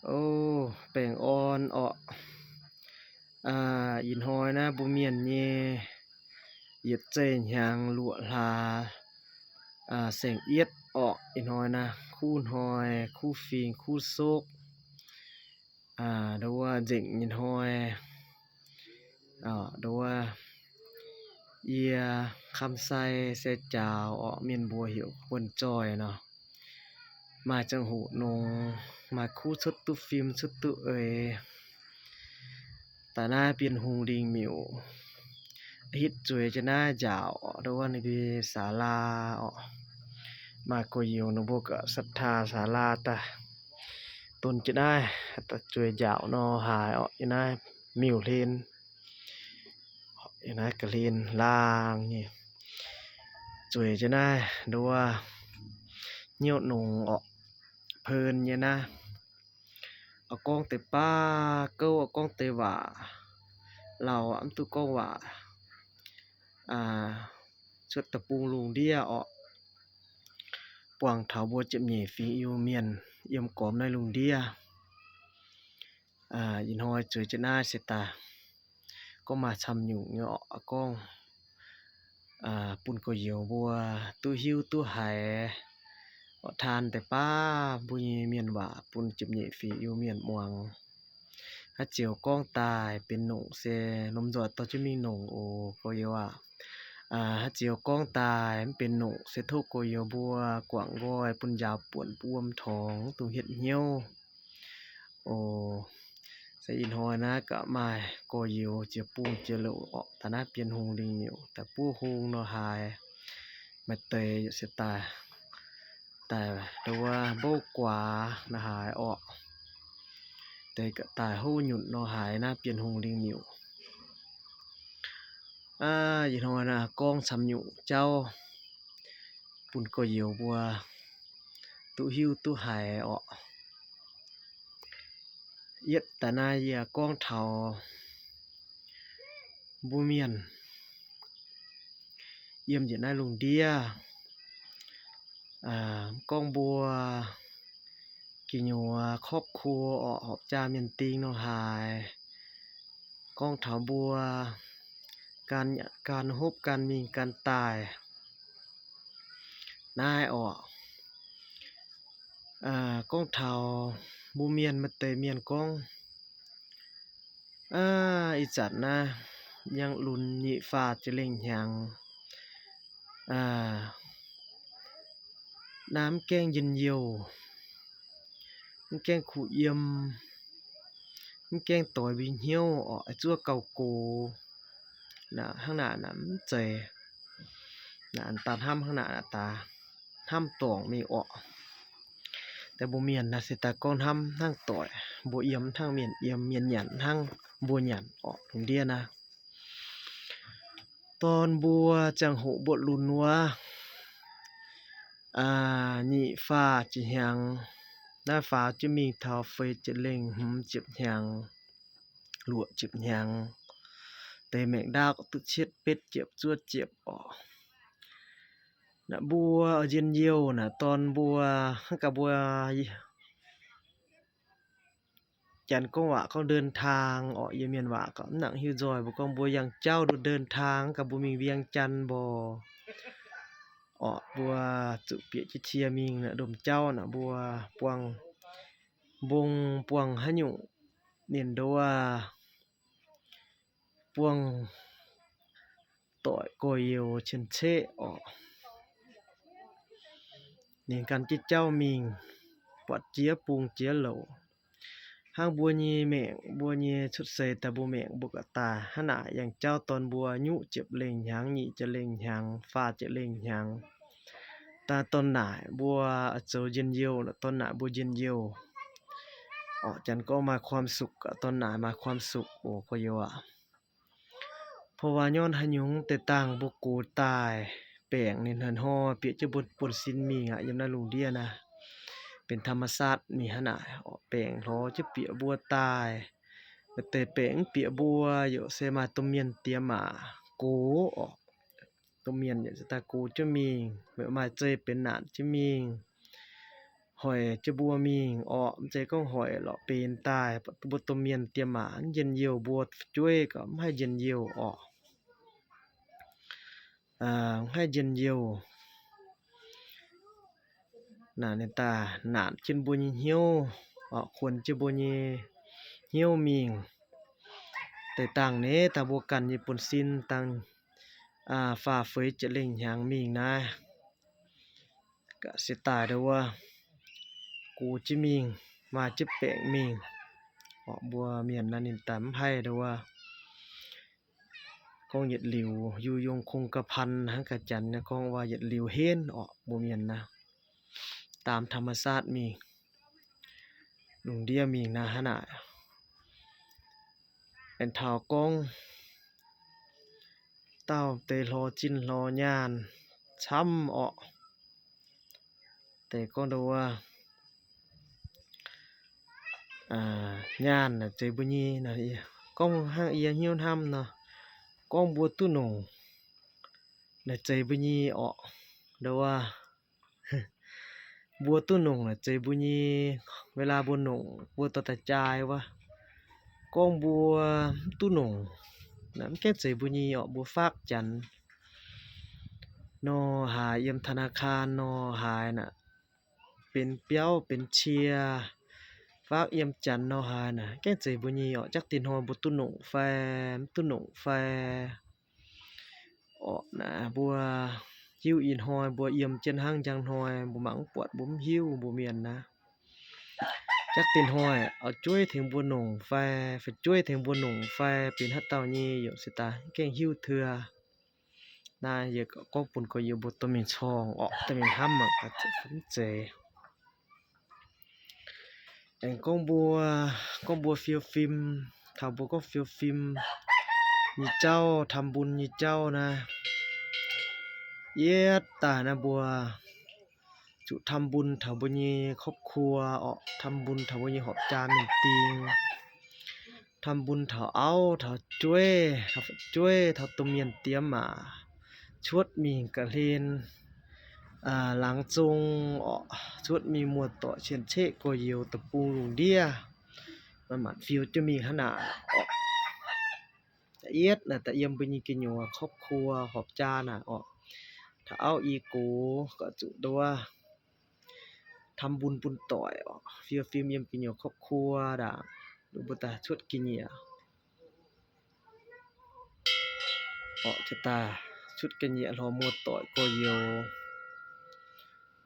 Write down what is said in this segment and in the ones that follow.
โอ้แป้งอ่อนอ้อยินฮอยนะบ่เมียนแย่เหยียดใจหยังลั่วหลาแสงเอียดอ้อยินฮอยนะคูนฮอยคูฟิงคูโซกหรือว่าเจ๋งยินฮอยหรือว่าเอียคำไซเซจาวอ้อเมียนบัวหิวเปิ้นจ้อยเนาะมาจังหูนงมาคู่ชุดตุฟิล์มชุดตุเอยตาหน้าเปลี่ยนหูดิงหมิวฮิตจวยจะหน้าจาวหรือว่านี่คือศาลามาโกยิวนบกศรัทธาศาลาตาตนจะได้แต่จวยจาวนอหายจะได้มิวเลนจะได้กระเลนล่างนี่จวยจะได้ดูว่าเนียวหนงเพลินเนี่ยนะเอากล้องเตะป้าเก้าเอากล้องเตะหว่าเราอันตุกล้องหว่าชุดตะปูลุงเดียปวงเถาบัวเจ็บหนีฟีอิวเมียนเยี่ยมกอมในลุงเดียยินฮอยจุยจะหน้าเสตาก็มาทำอยู่เงาะกล้องปุ่นก็เหี่ยวบัวตู้หิวตู้หายทานแต่ป้าบุญเมียนว่าปุ่นเจ็บหนีฟีอิวเมียนมวงถ้าเจียวกล้องตายเป็นหนุ่งเซนมจอดต่อจะมีหนุ่งโอก็เยว่าถ้าเจียวกล้องตายมันเป็นหนุ่งเซทุกโกเยบัวกว่างก้อยปุ่นยาวป่วนป้วมทองตุงเห็ดเหี้ยวโอใส่อินฮอยนะกะมาโกเยวเจียปูเจียเหลวฐานะเปลี่ยนหงลิงเหนียวแต่ปู้หงเนาะหายมาเตยอยู่เสตาแต่ดูว่าโบกว่านะหายแต่ก็ตายหูหยุดเนาะหายนะเปลี่ยนหงลิงเหนียวยินฮอยนะกองสำอยู่เจ้าปุ่นโกเยวบัวตุหิวตุหายเย็ดแต่นายเยียกองเทาบุเมียนเยี่ยมเย็นนายลุงเดียกองบัวกิญัวครอบครัวหอบจาเมียนติงเนาะหายกองเถาบัวการฮบการมีการตายนายกองเถาบุเมียนมาเตเมียนกองอีจัดนะยังลุนญิฟ้าจะเล่งหยังน้ำแกงเย็นเยียวน้ำแกงขู่เยี่ยมน้ำแกงต่อยวิงเหี้ยวไอจั่วเก่าโกนะข้างหน้าน้ำเจนะอันตาห้ำข้างหน้าตาห้ำตองมีแต่บ่เมียนนะสิตาก้อนห้ำทั้งต่อยบ่เอี่ยมทั้งเมียนเอี่ยมเมียนหยันทั้งบัวหยันถุงเดียนะตอนบัวจังหูบทลุนวะญิฟ้าจิหยังหน้าฟ้าจะมีเท้าเฟยจะเล่งหืมจิบหยังหลวจิบหยังแต่แมงดาก็ตุเช็ดเป็ดเจ็บจั่วเจ็บนะบัวเย็นเยียวนะตอนบัวกับบัวจันก็ว่าเขาเดินทางเยเมียนว่าก็หนังฮิวจอยบ่ก็บัวยังเจ้าเดินทางกับบ่มีเวียงจันทน์บ่บัวจุเปียจิเทียมิงน่ะดมเจ้าน่ะบัวปวงบงปวงหะหยุเนียนโดว่าปวงต่อยโกเยวเชินเชเนียนกันจิเจ้ามิงปอดเจียปุงเจียเหลวห้างบัวญีแม่งบัวญีชุดเสแต่บัวแม่งบุกตาหน้าอย่างเจ้าตอนบัวยุเจ็บเล่งหยังหญิจะเล่งหยังฟ้าจะเล่งหยังตาตอนหน่ายบัวโจเย็นเยียวตอนหน่ายบัวเย็นเยียวจันก็มาความสุขตอนหน่ายมาความสุขก็เยอะเพราะว่าย้อนหยุงแต่ต่างบุกูตายแปลงนี่เหินฮอเปียจะบนปนสินมียามนาลุงเดียนะเป็นธรรมชาติมีหนาแปลงทอจะเปียบัวตายแต่แปลงเปียบัวอยู่เซมาตมเมียนเตียหมาโกตมเมียนเนี่ยจะตากูจะมีเมื่อมาเจอเป็นหนานจะมี hỏi cho bùa mình chế con hỏi lọ bên tai bùa tôm miền tiêm mà dân nhiều bùa chuối có hay dân nhiều hay dân nhiều nà nên ta nản trên bùa nhiều khuôn cho bùa nhiều mìnhแต่ต่างเนี้ตาบวกันญี่ปุ่นซินตังฝ่าเฟยจะเล่งหางมิงนะก็สิตายเด้อว่ากูจิมิงมาจิเปะมิงบัวเมียนนันนินตามไพ่เด้อว่ากองเหยียดหลิวอยู่ยงคงกระพันหังกะจันนะกองว่าเหยียดหลิวเฮนบัวเมียนนะตามธรรมชาติมีหนุ่งเดียมิงนะฮะน่ะเป็นเท้ากองเต้าเตรอจินรอยานช้ำแต่ก็ดูว่ายานน่ะใจบุญีน่ะอีก้องห้างเอียเหี่ยวทำเนาะก้องบัวตุ้หนงน่ะใจบุญีเด้อว่า บัวตุ้หนงน่ะใจบุญีเวลาบัวหนงบัวตะตะจายวะก้องบัวตุ้หนงน่ะมันแค่ใจบุญีบัวฟากจันทร์นอหาเยี่ยมธนาคารนอหายน่ะเป็นเปี้ยวเป็นเชียฟากเยี่ยมจันทร์นอหายน่ะแก้ใจบุญีจักตินฮอบุตุหนงแฟมตุหนงแฟน่ะบัวหิวอินฮอยบัวเยี่ยมเจนหังจังฮอยบ่หมังปวดบ่มหิวบ่เมียนนะจักตินฮอยเอาจ้วยถึงบัวหนงแฟฝจ้วยถึงบัวหนงแฟเป็นฮัตเต้าญีอยู่สิตาแกงหิวเถื่อนาเยก็ปุ่นก็อยู่บ่ตะมินช่องตะมินห้ำก็จะคุ้นเจกองบัวฟิลฟิล์มถ้าบัวก็ฟิลฟิล์มมีเจ้าทำบุญมีเจ้านะเย็ดตานะบัวจุทำบุญถ้าบ่มีครอบครัวทำบุญถ้าบ่มีหอบจาน1ติงทำบุญถ้าเอาถ้าจ้วยถ้าตมเมียนเตรียมมาชวดมีกะเลนหลังจงชวดมีมัวต่อเชียนเชะกอเยียวตะปูลุงเดียมันมันฟิวจะมีขนาดแต่เอียดน่ะแต่เยี่ยมเป็นยิกินอยู่ครอบครัวหอบจานน่ะถ้าเอาอีกูก็จุดัวทำบุญบุญต่อยฟิวฟิล์มเยี่ยมกินอยู่ครอบครัวด่าดูบุตรชวดกินเหยียชะตาชุดกินเหยียรอมัวต่อยกอเยียว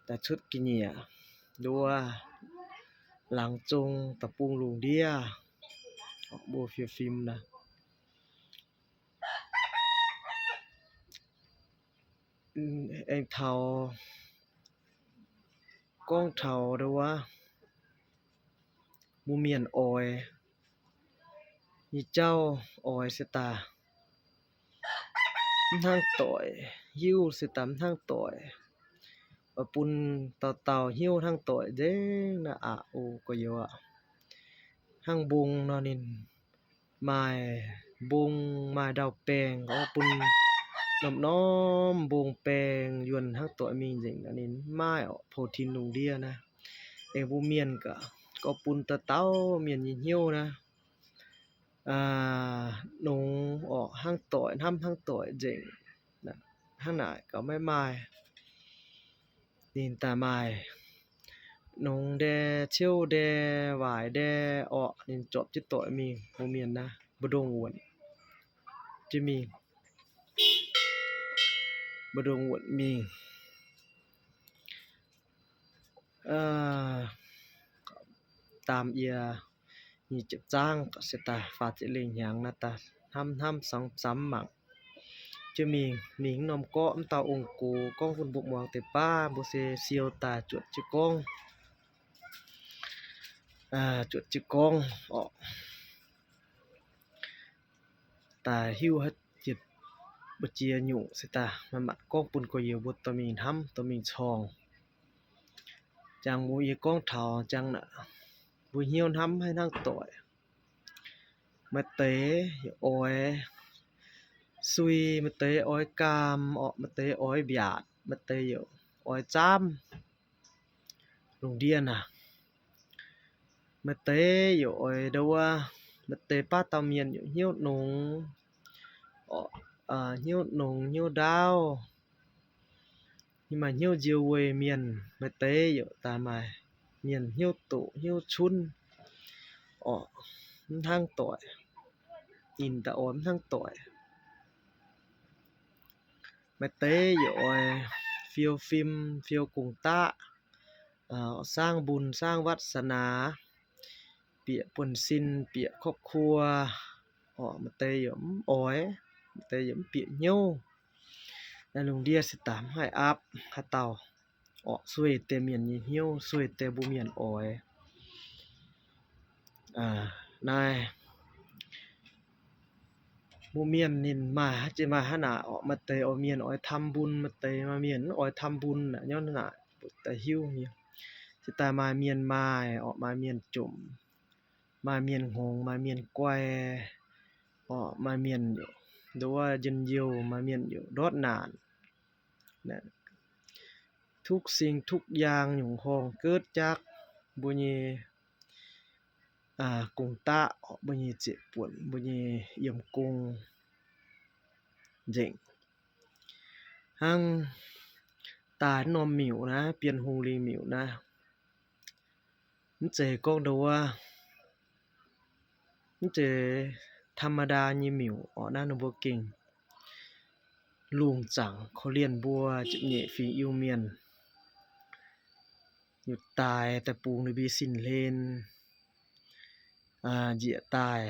แต่ชุดกินเหยียดัวหลังจงตะปูลุงเดียบัวฟิวฟิล์มนะเท่าก้องเท่าเด้อว่าบ่เมียนมีเจ้าสิตาทั้งต่อยหิ้วสิตามทั้งต่อยปุ่นเต่าหิ้วทั้งต่อยเด้นะโอก็เยอะทั้งบุงนอนินไม้บุงไม้ดาวแปงปุ่นน้อมบุงแปงยวนทั้งต่อยมีจริงอันนี้ไม้โพธินลุงเดียนะบ่เมียนก็ปุ่นเต่าเมียนหิ้วนะหนงห้างต่อยทำห้างต่อยเจ๋งนะห้างไหนก็ไม่มานินตาไม้หนงแดเชี่ยวแดหวายแดนินจบจิตต่อยมีโมเมียนนะบดงวนจะมีบดงวนมีตามเอียมีเจ็บจ้างก็สตาฟาดเจริญอย่างนะตาทำซ้ำหมักจะมีหนิงนมเกาะตาองกูก้องคุณบุกมองเตป้าบุเซเซียวตาจวดจิก้องจวดจิก้องตาหิวฮัดจิตบเจียหยุ่สตามันมัดก้องปุ่นก็เยียวบุตมีทำตัวมีช่องจังมูอีก้องเถาจังน่ะบุเหี่ยวทำให้นั่งต่อยมาเตะซุยมาเตะกามมาเตะเบียดมาเตะอยู่จ้าม lùng điên à mà tế rồi đâu mà tế ba tàu miền nhiều nùng nhiều đau nhưng mà nhiều diều quê miền mà tế ta mà miền nhiều tụ nhiều chun thang tuổi nhìn ta ốm thang tuổi mà tế rồi phiêu phim phiêu cùng ta sang buồn sangวัฒนาเปียปนซินเปียครอบครัวมาเตยมอ้อยมาเตยมเปียโย่แล้วลุงเดียสิตามให้อัพหาเต่าสวยแต่เมียนเหี่ยวสวยแต่บ่เมียนอ้อยนายบ่เมียนนินมาจิมาหาหน้ามาเตยเอาเมียนอ้อยทำบุญมาเตยมาเมียนอ้อยทำบุญน่ะย้อนหน้าแต่หิวเนี่ยสิตามาเมียนมามาเมียนจุ่มมาเมียนหงมาเมียนกวายมาเมียนอยู่ดูว่ายันเยียวมาเมียนอยู่รอดนานนะทุกสิ่งทุกอย่างหยุ่งของเกิดจากบุญกุงตะบุญเจ็บปวดบุญเยี่ยมกุงเจ๋งหังตานอมหมิวนะเปลี่ยนหูลีหมิวนะมันเจก็ดูว่ามันเจธรรมดายี่หมิวนั่นบัวเก่งลุงจังเขาเรียนบัวจะเหน่ฝีอิวเมียนอยู่ตายแต่ปูในบีสินเลนเหยียตาย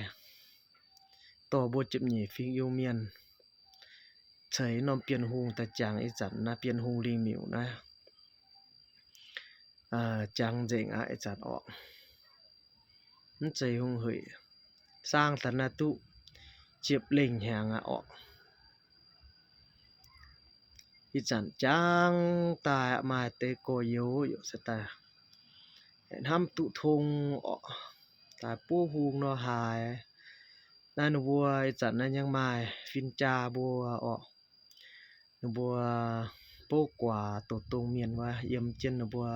ต่อบัวจะเหน่ฝีอิวเมียนเฉยนอมเปลี่ยนหูแต่จังไอ้จันนะเปลี่ยนหูลิงหมิวนะจังเจ๋งไอ้จันออกมันใจหงเหยสร้างธนาตุเจ็บเล่งแหงออกอีจันจังตายมาเตโกโยอยู่สตาทำตุทงตายปู้ฮูงนอหายนั่นบัวอีจันนั่นยังมาฟินจาบัวบัวโปกว่าตัวตรงเมียนว่าเยี่ยมเจนบัว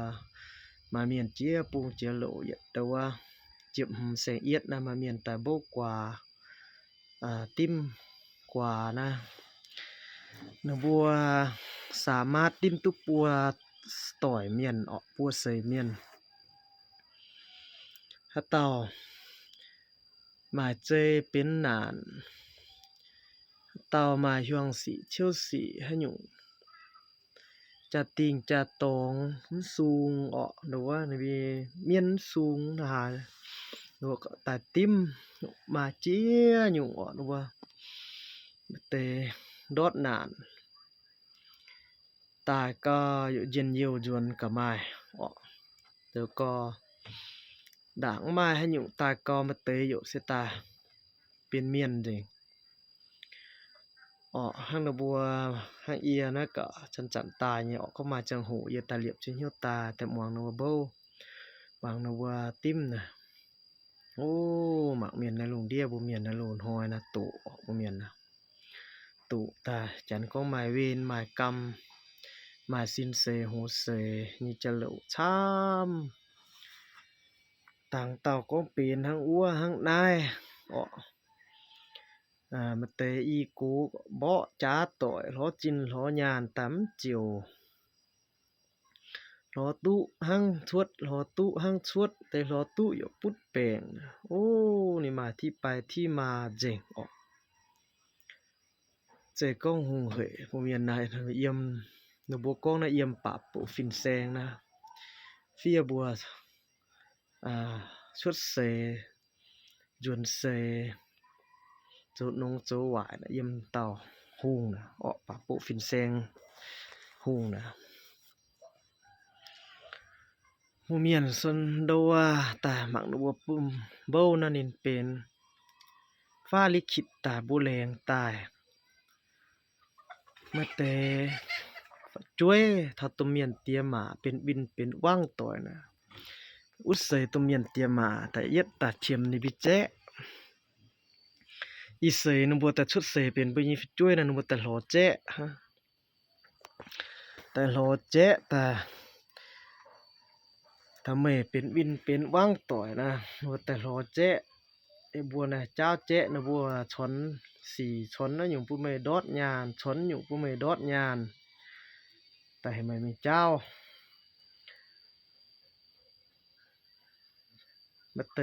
มาเมียนเจียปูเจียโหลแต่ว่าเจ็บแสงเอียดนะมาเมียนแต่โบกว่าติ้มกว่านะบัวสามารถติ้มตุปัวต่อยเมียนปัวเสยเมียนถ้าเต่ามาเจเป็นนานเต่ามาช่วงสีเชี่ยวสีให้อยู่จะติงจะตองสูงหรือว่าในเมียนสูงนะฮะหรือว่าแต่ติ้มมาเจี๊ยอยู่หรือว่าเตะดอดนานตายก็อยู่เย็นเยียวจวนกับไม้แล้วก็ด่างไม้ให้อยู่ตายก็มาเตะอยู่เสียตาเป็นเมียนจริงห้างนบัวห้างเอียนะก็จันตายเนี่ยก็มาจังหูเอียตาเหลียบชิ้นเหี่ยวตาแต่มองนบัวเบ้าบางนบัวติ้มนะโอ้หมักเมียนนะลุงเดียบุเมียนนะลุงหอยนะตุบุเมียนนะตุตาจันก็หมายเวนหมายกรรมหมายสินเสหูเสนี่จะเหลวช้ำต่างเต่าก็เปลี่ยนทั้งอ้วทั้งนายมาเตอีกูเบาจ้าต่อยล้อจินล้อยานตำจิวล้อตุหั่งชวดล้อตุหั่งชวดแต่ล้อตุอยู่ปุดแปงโอ้นี่มาที่ไปที่มาเจ๋งเจ๋ก้องหงเหยผมเรียนนายเยี่ยมหนูบัวก้องนะเยี่ยมปะปุฟินแซงนะเฟียบัวชวดเสจวนเสโจนงโจหวายนะเยี่ยมเต่าหุงนะปะปุฟินแซงหุงนะมูเมียนส่วนดัวตาหมักดัวปุ่มเบ้านั่นเองเป็นฟ้าลิขิตตาบุแรงตายเมื่อแต่ช่วยถ้าตัวเมียนเตียมาเป็นบินเป็นว่างต่อยนะอุตเสยตัวเมียนเตียมาแต่เย็ดตาเชียมในบิเจอีเสยนุ่มบัวแต่ชุดเสยเป็นไปยิงช่วยนะนุ่มบัวแต่หล่อเจฮะแต่หล่อเจแต่ ถ้าไม่เป็นวินเป็นว่างต่อยนะว่าแต่รอเจ๊ไอ้บัวนะเจ้าเจ๊นะบัวชนสี่ชนนะอยู่ผู้ไม่ดอดยานชนอยู่ผู้ไม่ดอดยานแต่ให้ไม่มีเจ้ามาเต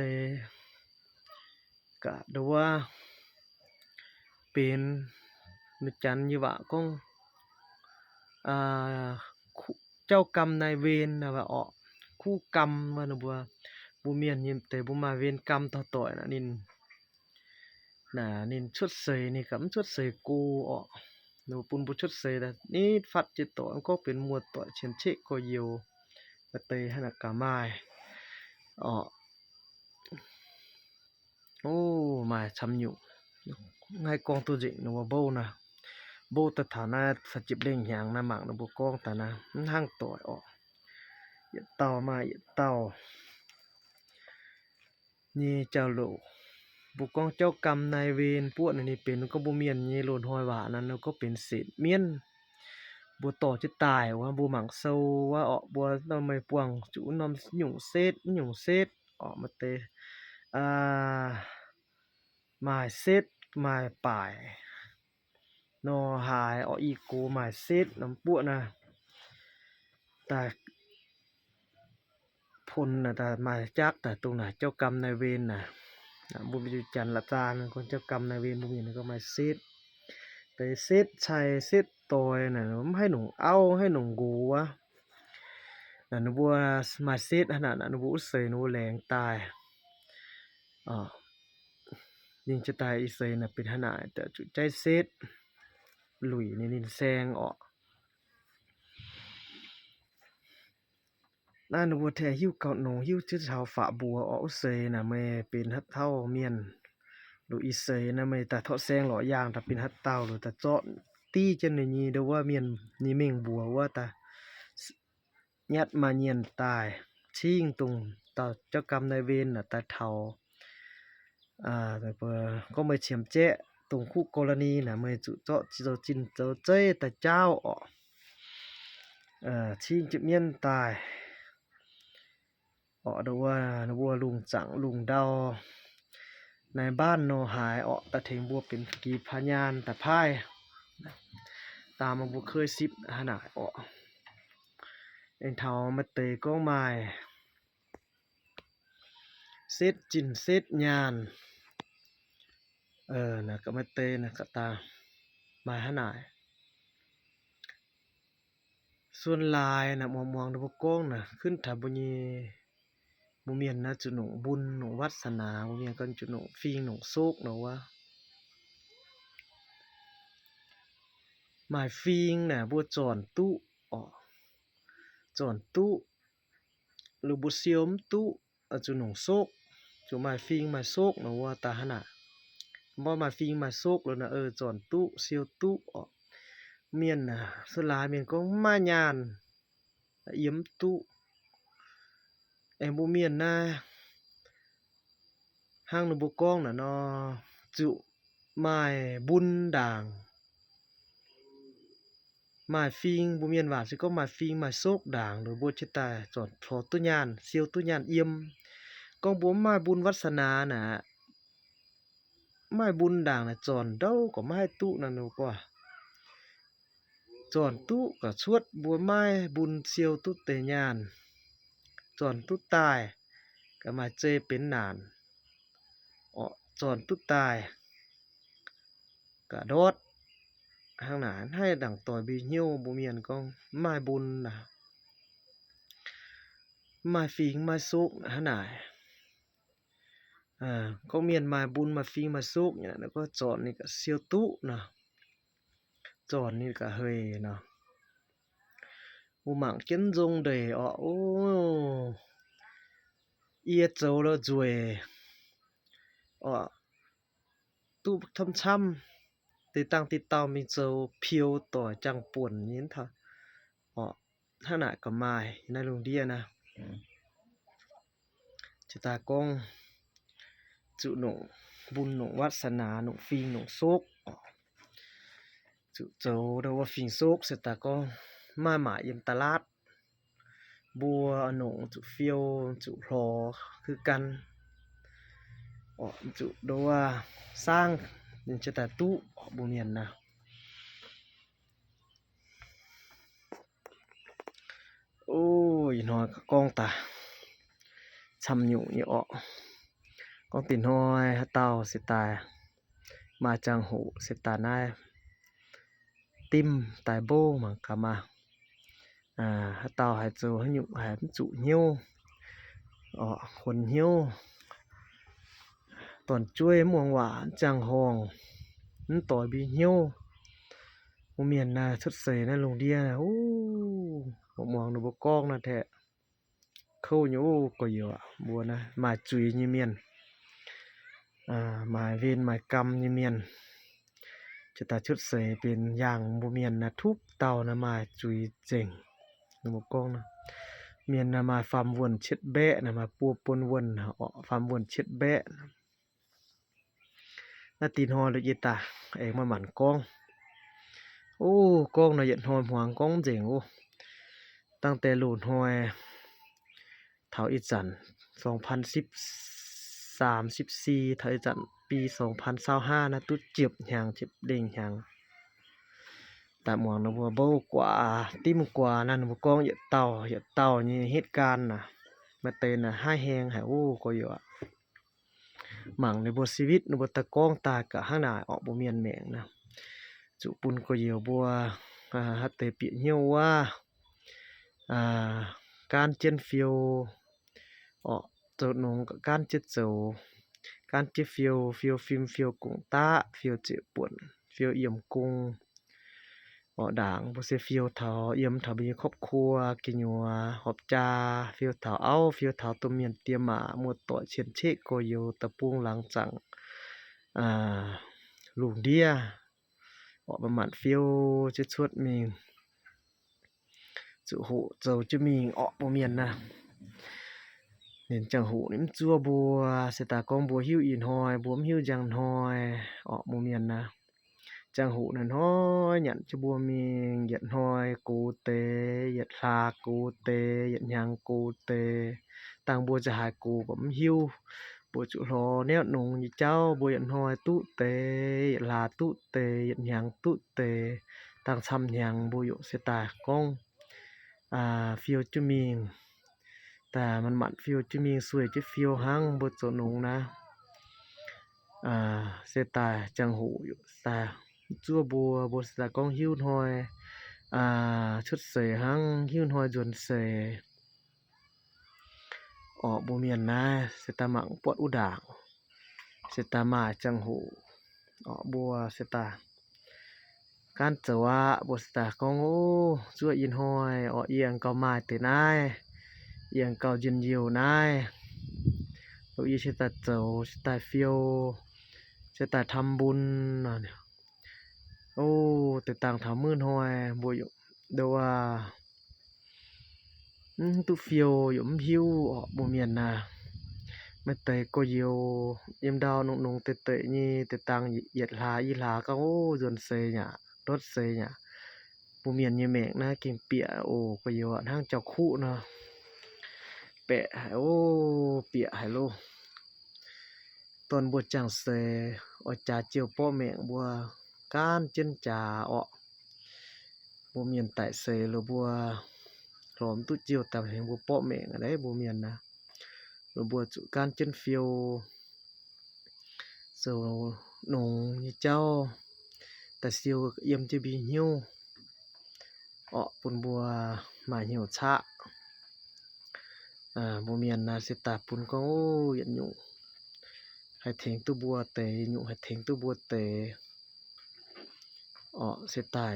กะดูว่าเป็นนึกจันยี่วะก็อ่าคู่เจ้ากรรมนายเวรนะว่าออกคู่กรรมว่านะบัวบุเมียนยิมแต่บุมาเวรกรรมต่อต่อยนะนินน่ะนินชุดเสยนี่กับชุดเสยกูออกหนูปุนบุชุดเสยแต่นี่ฟัดจิตต่อมันก็เป็นมัวต่อเชียนเชะก็เยียวมาเตให้นักกาไม้ออกโอ้มาชำอยู่ngay con tu dị nó vào bâu nè bâu ta thảo na sạch chụp lên hàng na mạng nó bố con ta na hang tội ọ yết tàu mà yết tàu nhi chào lộ bố con cháu cầm này về buồn nàyเป็นnó có bố miền nhi lồn hoi vảนั่นnó cóเป็นเศษเมียนบัวต่อจะตายว่าบัวหมังโซว่าออกบัวเราไม่ปวงจูนอมหยุ่งเซตออกมาเตอ่าหมายเซตหมายป่าย nó hài ở y cố mài xếp nắm buộn nèแต่พลน่ะแต่มาจักแต่ตรงไหนเจ้ากรรมนายเวรน่ะบุญวิจันทร์ละตาคนเจ้ากรรมนายเวรบุญนี่ก็มาเซตแต่เซตชัยเซตตอยน่ะไม่ให้หนุ่งเอาให้หนุ่งกูวะน่ะหนูบัวมาเซตขนาดน่ะหนูบัวเสยหนูแรงตายอ๋อยิงจะตายอีเสยน่ะเป็นขนาดแต่จุดใจเซตหลุยนี่นินแซงออกน่าหนูบัวแท้หิ้วเก่าหนูหิ้วชื่อชาวฝาบัวออกเสยน่ะไม่เป็นฮัดเท่าเมียนดูอีเสยน่ะไม่แต่เทาะแซงหล่อย่างแต่เป็นฮัดเต้าหรือแต่เจาะตี้จันนี่เดี๋ยวว่าเมียนนี่เม่งบัวว่าแต่ยัดมาเนียนตายชิงตรงต่อเจ้ากรรมนายเวรน่ะแต่เท่าแต่เปก็ไม่เฉียมเจ๊ตรงคู่กรณีน่ะไม่จุเจาะจิโจจินเจ้าเจ้แต่เจ้าออกชิงจุเมียนตายออกดูว่าบัวลุงจังลุงเดาในบ้านโนหายออกแต่เถงบัวเป็นกีพญานแต่พ่ายตามมาบัวเคยซิบขนาดออกเอ็นเทามาเตะก็ไม่เซตจินเซตยานนะก็มาเตะนะก็ตามาขนาดส่วนลายนะมองดูพวกก้องนะขึ้นถาบุญีบุเมียนนะจุหนุ่งบุญหนุ่งวัสนาบุเมียนกันจุหนุ่งฟิงหนุ่งโซกเนาะว่าหมายฟิงนะบัวจอนตู้อ๋อจอนตู้หรือบัวเซียมตู้จุหนุ่งโซกจุหมายฟิงหมายโซกเนาะว่าตาขนาดบ่หมายฟิงหมายโซกแล้วนะจอนตู้เซียวตู้อ๋อเมียนนะสลายเมียนก็มายานเยี่ยมตู้ไอ้บุเมียนนะห้างนบุกองน่ะเนาะจุหมายบุญด่างหมายฟิงบุเมียนว่าสิก็หมายฟิงหมายโซกด่างหรือบัวชิตาจอดพอตุญานเซียวตุญานเอี่ยมกองบัวหมายบุญวัสนาน่ะหมายบุญด่างน่ะจอนเด้าก็หมายตู้นั่นนูกว่าจอนตู้ก็ชวดบัวไม้บุญเซียวตุเตญานจอนตุตายก็มาเจเป็นนานอ๋อจอนตุตายก็โดดข้างหน้าให้ดังต่อยบีเหี่ยวบ่เมียนก็ไม้บุญน่ะไม้ฟิงไม้โซกขนาดก็เมียนไม้บุญไม้ฟิงไม้โซกเนี่ยแล้วก็จอนนี่ก็เซียวตุนะจอนนี่ก็เฮยเนาะอูหมังเจนจงเดยอ๋อโอ้เอียโจแล้วจวยอ๋อตู้ทำช้ำติดตั้งติดเตามีโจเพียวต่อจังป่วนยินเถอะอ๋อถ้าหนาก็มาในโรงเรียนนะจิตากงจุหนุ่งบุญหนุ่งวัสนาหนุ่งฟิงหนุ่งโซกจุโจเดว่าฟิงโซกเสร็จแต่ก็มาหมายเยี่ยมตลาด บัวหนงจุเฟียวจุพลอคือกันจุดูว่าสร้างยังจะแต่ตู้บ่เมียนนะโอ้ยนอยกองตาช้ำอยู่นี่กองตินห้อยฮะเต่าสิตายมาจังหูสิตานายติ้มตายโบมันกะมาฮะเต่าหายโจให้หยุหายจุเหี่ยวคนเหี่ยวตอนจ้วยม่วงหวานจังห้องนั่นต่อยบีเหี่ยวบ่เมียนนะชุดเสยนะลงเดียนะโอ้บ่มองดูบ่กล้องนะแท้เข้าอยู่ก็อยู่บัวนะมาจุยยี่เมียนหมายเวรหมายกรรมยี่เมียนจะตาชุดเสยเป็นอย่างบ่เมียนนะทุกเต่านะมาจุยเจ๋งดูบ่กล้องนะเมียนนะมาฟาร์มวนเช็ดแบะนะมาปัวปนวนฟาร์มวนเช็ดแบะนาตีนฮอเลยอีตาเองมาหมั่นกล้องโอ้กล้องน่ะเย็นฮอนหวงกล้องเจ๋งโอ้ตั้งแต่หลุดฮอยเถาอีจัน2013-14เถาอีจันปี2025นะตุ๊ดเจ็บหางเจ็บเด้งหางแต่หมวงนะบัวโบกว่าติ้มกว่านั่นบ่กล้องเหยียดเต่านี่เหตุการณ์น่ะมาเตนน่ะห้าแฮงหาโอ้ก็อยู่หมั่งในบัวชีวิตในบัวตะกล้องตากะข้างหน้าออกบ่เมียนแหมงนะจุปุนก็เหี่ยวบัวฮัตเตเปียเหี่ยวว่าการเจนฟิวโจนงการเจ็ดโจการเจฟิวฟิล์มฟิวกุงตาฟิวเจ็บป่วนฟิวเอี่ยมกุงด่างบ่เซฟิวเถาเอี่ยมเถามีครอบครัวกินยัวหอบจาฟิวเถาฟิวเถาตัวเมียนเตรียมหมาหมดต่อเชียนเชโกโยตะปุงหลังจังอ่าลุงเดียประมาณฟิวจะชวดมีจุหูเจ้าจะมีบ่เมียนนะเห็นจังหูนี่มันจัวบัวสตากองบัวหิวอินหอยบัวหิวจังหอยบ่เมียนนะจังหูนั่นห้อยหยันจะบัวมีเหยียดหอยกูเตเหยียดลากูเตเหยียดหยังกูเตต่างบัวจะหายกูบ่มหิวบัวจุรอแนวหนุ่งยี่เจ้าบัวเหยียดหอยตุเตเหยียดลาตุเตเหยียดหยังตุเตต่างซ้ำหยังบัวอยู่สตากองฟิวจะมีแต่มันหมันฟิวจะมีสวยจะฟิวหังบทสนุงนะเสตาจังหูอยู่แต่จั่วบัวบทสตากองหิ้วหอยชุดเสยหังหิ้วหอยจวนเสยบ่เมียนนะเสตาหมังปวดอุด่างเสตามาจังหูบัวเสตาการจะว่าบทสตากองโอ้จั่วยินหอยเอียงเกามาเตนายเอียงเกายินยิวนายลูกอีชิตาเจ้าชิตาฟิวชิตาทำบุญเนี่ยโอ้แต่ต่างถามมื่นหอยบัวอยู่เดี๋ยวว่าตุฟิวอยู่หิวบ่เมียนนะไม่เตะก็เยียวเยี่ยมดาวนงเตะนี่แต่ต่างเหยียดลาอีหลาก็โอ้จนเซเนี่ยรถเซเนี่ยบ่เมียนยี่แมกนะเก่งเปียโอ้ก็เยียวทางเจ้าคู่เนาะแปะโอ้เปียให้โลตอนบวชจังเซจาเจียวป้อแมงบัวการเจนจาบ่เมียนไต่เซหรือบัวหลอมตุเจียวแต่แห่งบัวป้อแมงอะไรบ่เมียนนะหรือบัวจุการเจนฟิวโซหนงยี่เจ้าแต่เซียวเยี่ยมจะบีหิ้วปุ่นบัวหมาหิ้วชะบ่เมียนนะสิตาปุ่นก็โอ้ยันอยู่ให้เถงตัวบัวเตอยู่ให้เถงตัวบัวเตเสตาย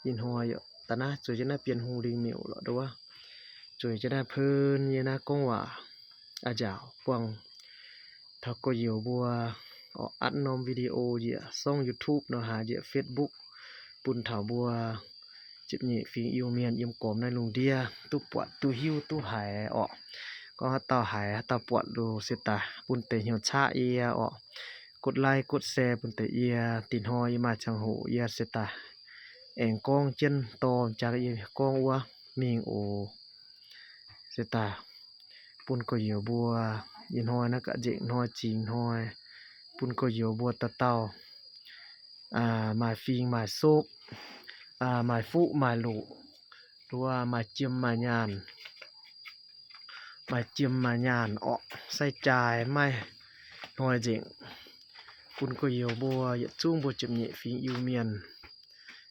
ยินหอยแต่นะจุยจะน่าเปลี่ยนหูดิงเหมียวหรอดูว่าจุยจะน่าเพิ่นยีน่ากงว่าอาจาวปวงถ้าก็เหี่ยวบัวอัดนอมวิดีโอเหี่ยซ่อง YouTube เนาะหาเหี่ย Facebook ปุ่นถาบัวจิบหนี่ฟิงอิวเมียนอิมกอมในลุงเดียตู้ปวดตู้หิ้วตู้หายก็ต่อหายต่อปวดดูสิตาปุ่นเตเหี่ยวชาเอียกดไลค์กดแชร์ปุ่นเตเอียตินหอยมาจังหูเอียสิตาเอ็งกองเจนตอมจากอีกองอัวมิงโอ sẽ ta bún có nhiều bùa yên hoi nó cả dịnh hoi chìm hoi bún có nhiều bùa tà tàu mài phình mài xốp mài phụ mài lụ đua mài chiêm mài nhàn ọ say chài mai hoi dịnh bún có nhiều bùa yết chung bùa chụp nhẹ phình yêu miền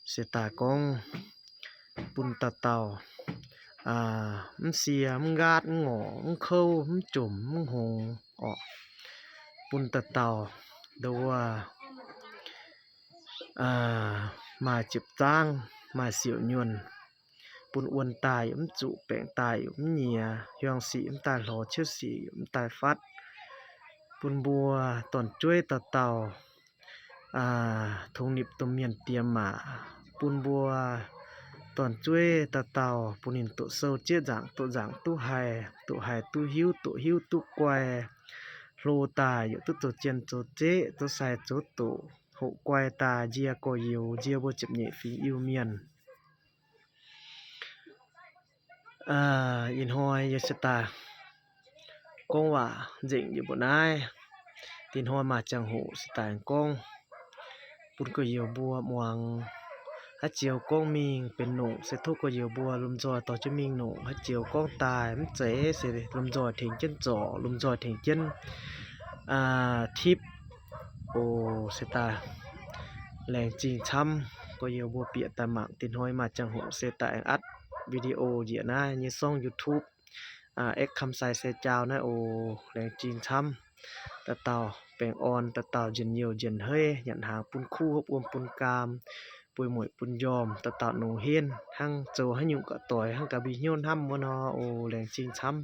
sẽ ta con bún tà tàu mắm xìa mắm gát mắm ngỏ mắm khâu mắm chùm mắm hồng bún tà tàu đâu mà chụp tang mà xỉu nhuần bún uốn tài trụ bẹng tài nhìa hyang sĩ tài lò chiết sĩ tài phát bún bùa toàn chuối tà tàu thùng nịp tôm miền tiêm mà bún bùa toàn chuối tà tàu bún hình tổ sâu chiết dạng tu hài tu hiu tu quay lô tài tu tổ chiên tổ chế tu sai tổ hộ quay ta dia có yêu dia vô chụp nhẹ phí yêu miền in hoi yêu ta con quả dịnh như bọn ai tin hoi mà chẳng hộ ta con bún có yêu bùa muang hát chiều con mìnhเป็นหนุ่มsẽ thu có yêu bùa lùm giỏiต่อcho mình nụ hát chiều con tài mất chế sẽ lùm giỏi thỉnh chân giỏ lùm giỏi thỉnh chân thiếp sẽ ta làng trình chăm có nhiều bùa bịa tà mạng tin hoi mà chẳng hộ sẽ tại ắt video diễn na như song YouTube x cam sai sẽ chào na làng trình chăm tà tàu bèn on tà tàu dần nhiều dần hơi nhận hàng pun khu hộp ôm pun cam bùi mũi pun yòm tà tàu nông hiên hăng châu hay nhung cả tỏi hăng cả bị nhôn hăm nó làng trình chăm